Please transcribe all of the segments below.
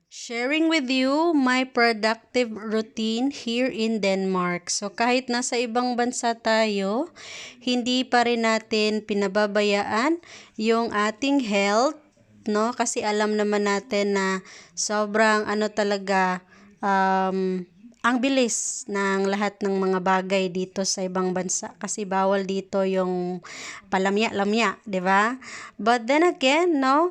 Sharing with you my productive routine here in Denmark. So kahit nasa ibang bansa tayo, hindi pa rin natin pinababayaan yung ating health, no? Kasi alam naman natin na sobrang talaga um, ang bilis ng lahat ng mga bagay dito sa ibang bansa kasi bawal dito yung palamya-lamya, 'di ba? But then again, no,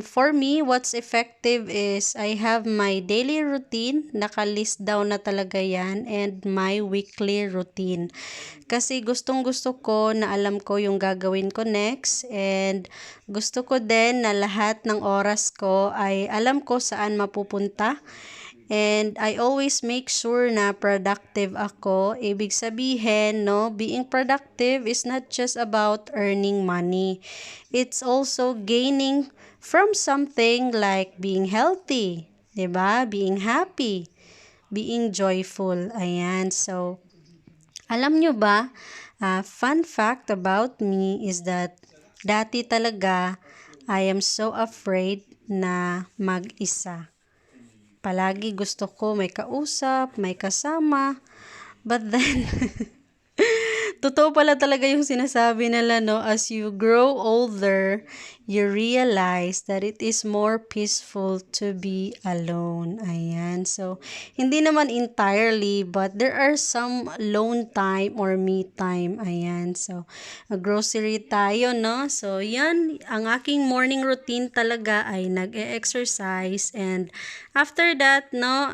for me, what's effective is I have my daily routine, nakalist down na talaga yan, and my weekly routine. Kasi gustong-gusto ko na alam ko yung gagawin ko next, and gusto ko din na lahat ng oras ko ay alam ko saan mapupunta. And I always make sure na productive ako. Ibig sabihin, no, being productive is not just about earning money. It's also gaining from something like being healthy, 'di ba? Being happy, being joyful. Ayan. So, alam nyo ba, fun fact about me is that dati talaga I am so afraid na mag-isa. Palagi gusto ko may kausap, may kasama. But then, totoo pala talaga yung sinasabi nila, no? As you grow older, you realize that it is more peaceful to be alone. Ayan. So, hindi naman entirely, but there are some alone time or me time. Ayan. So, grocery tayo, no? So, yan. Ang aking morning routine talaga ay nag-e-exercise, and after that, no,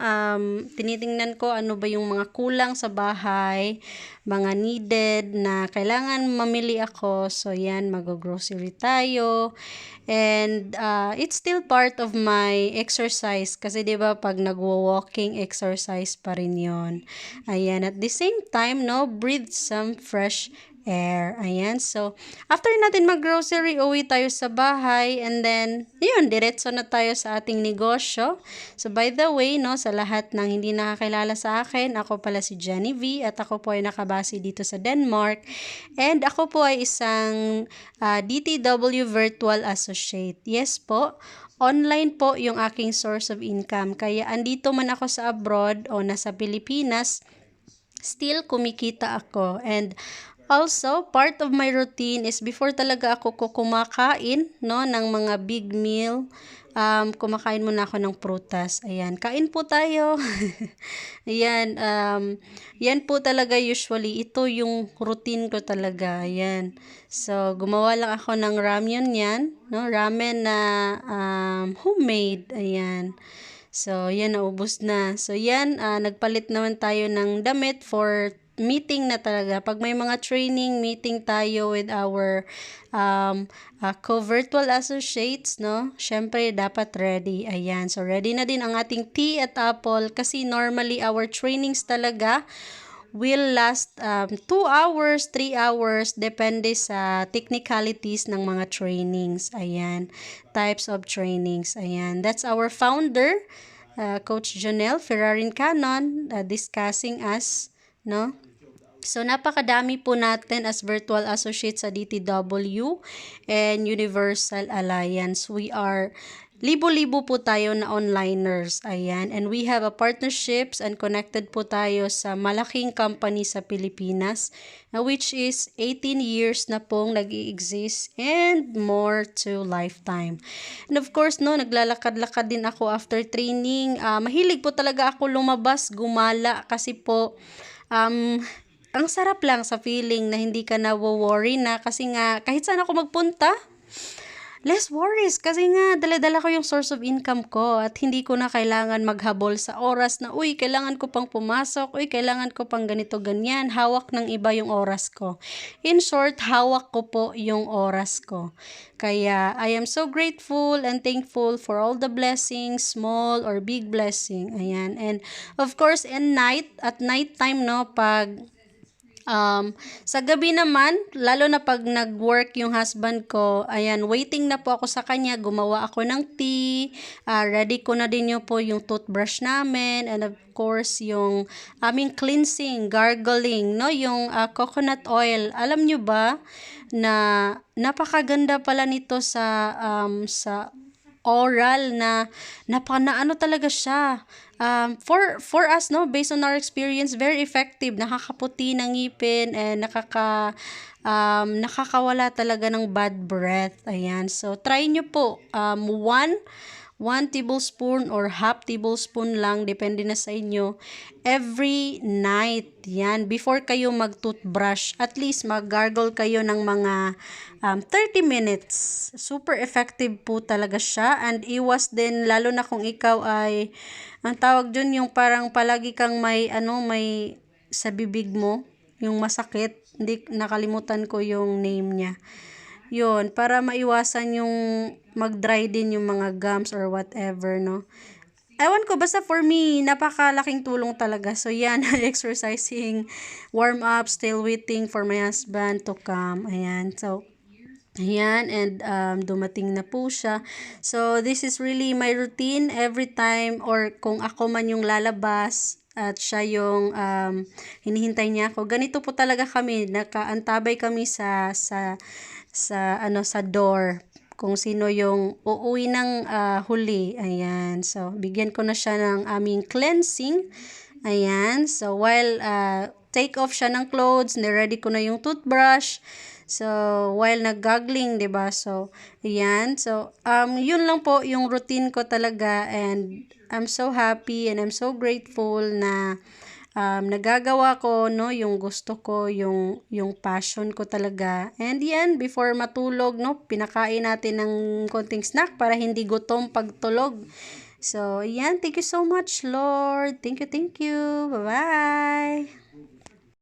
tinitingnan ko ano ba yung mga kulang sa bahay, mga needed na kailangan mamili ako. So, yan, mag-grocery tayo. And it's still part of my exercise kasi 'di ba pag nagwo-walking exercise pa rin 'yon. Ayan, at the same time, no, breathe some fresh air. Ayan, so after natin mag-grocery, uwi tayo sa bahay, and then yun, diretso na tayo sa ating negosyo. So by the way, no, sa lahat ng hindi nakakilala sa akin, ako pala si Jenny V, at ako po ay nakabase dito sa Denmark, and ako po ay isang DTW Virtual Associate. Yes po, online po yung aking source of income. Kaya andito man ako sa abroad o nasa Pilipinas, still kumikita ako. And also, part of my routine is before talaga ako kumakain, no, ng mga big meal, kumakain muna ako ng prutas. Ayan, kain po tayo. Ayan, yan po talaga usually. Ito yung routine ko talaga. Ayan. So, gumawa lang ako ng ramen yan, no? Ramen na homemade. Ayan. So, yan, naubos na. So, yan, nagpalit naman tayo ng damit for meeting na talaga. Pag may mga training, meeting tayo with our co-virtual associates, no? Syempre, dapat ready. Ayan. So, ready na din ang ating tea at apple kasi normally our trainings talaga will last 2 hours, 3 hours, depende sa technicalities ng mga trainings. Ayan. Types of trainings. Ayan. That's our founder, Coach Jonel Ferrarin Canon, discussing us, no? So, napakadami po natin as virtual associates sa DTW and Universal Alliance. We are libo-libo po tayo na onliners. Ayan. And we have a partnerships and connected po tayo sa malaking company sa Pilipinas, which is 18 years na pong nag-i-exist and more to lifetime. And of course, no, naglalakad-lakad din ako after training. Mahilig po talaga ako lumabas, gumala kasi po ang sarap lang sa feeling na hindi ka na worry na kasi nga kahit saan ako magpunta, less worries kasi nga dala-dala ko yung source of income ko at hindi ko na kailangan maghabol sa oras na uy, kailangan ko pang pumasok, uy, kailangan ko pang ganito ganyan, hawak ng iba yung oras ko. In short, hawak ko po yung oras ko. Kaya I am so grateful and thankful for all the blessings, small or big blessing. Ayan. And of course, at night time, no, pag sa gabi naman, lalo na pag nag-work yung husband ko, ayan, waiting na po ako sa kanya, gumawa ako ng tea, ready ko na din po yung toothbrush namin, and of course, yung aming cleansing, gargling, no, yung coconut oil. Alam nyo ba na napakaganda pala nito sa oral na ano talaga siya. For us, no, based on our experience, very effective. Nakakaputi ng ngipin and nakakawala talaga ng bad breath. Ayan. So, try nyo po. 1 tablespoon or half tablespoon lang, depende na sa inyo, every night. Yan, before kayo mag-toothbrush, at least mag-gargle kayo ng mga 30 minutes. Super effective po talaga siya, and iwas din, lalo na kung ikaw ay, ang tawag dun, yung parang palagi kang may sa bibig mo, yung masakit, hindi, nakalimutan ko yung name niya. Yun, para maiwasan yung mag-dry din yung mga gums or whatever, no? Ewan ko, basta for me, napakalaking tulong talaga. So, yan, exercising, warm up, still waiting for my husband to come. Ayan, so, ayan, and dumating na po siya. So, this is really my routine every time, or kung ako man yung lalabas, at siya yung hinihintay niya ako. Ganito po talaga kami, nakaantabay kami sa door kung sino yung uuwi ng huli. Ayan, so bigyan ko na siya ng aming cleansing. Ayan, so while take off siya ng clothes, ready ko na yung toothbrush. So while nag-goggling, 'di ba? So ayan, so yun lang po yung routine ko talaga, and I'm so happy and I'm so grateful na nagagawa ko, no, yung gusto ko, yung passion ko talaga. And yan, before matulog, no, pinakain natin ng konting snack para hindi gutom pagtulog. So, yan, thank you so much, Lord. Thank you, thank you. Bye-bye.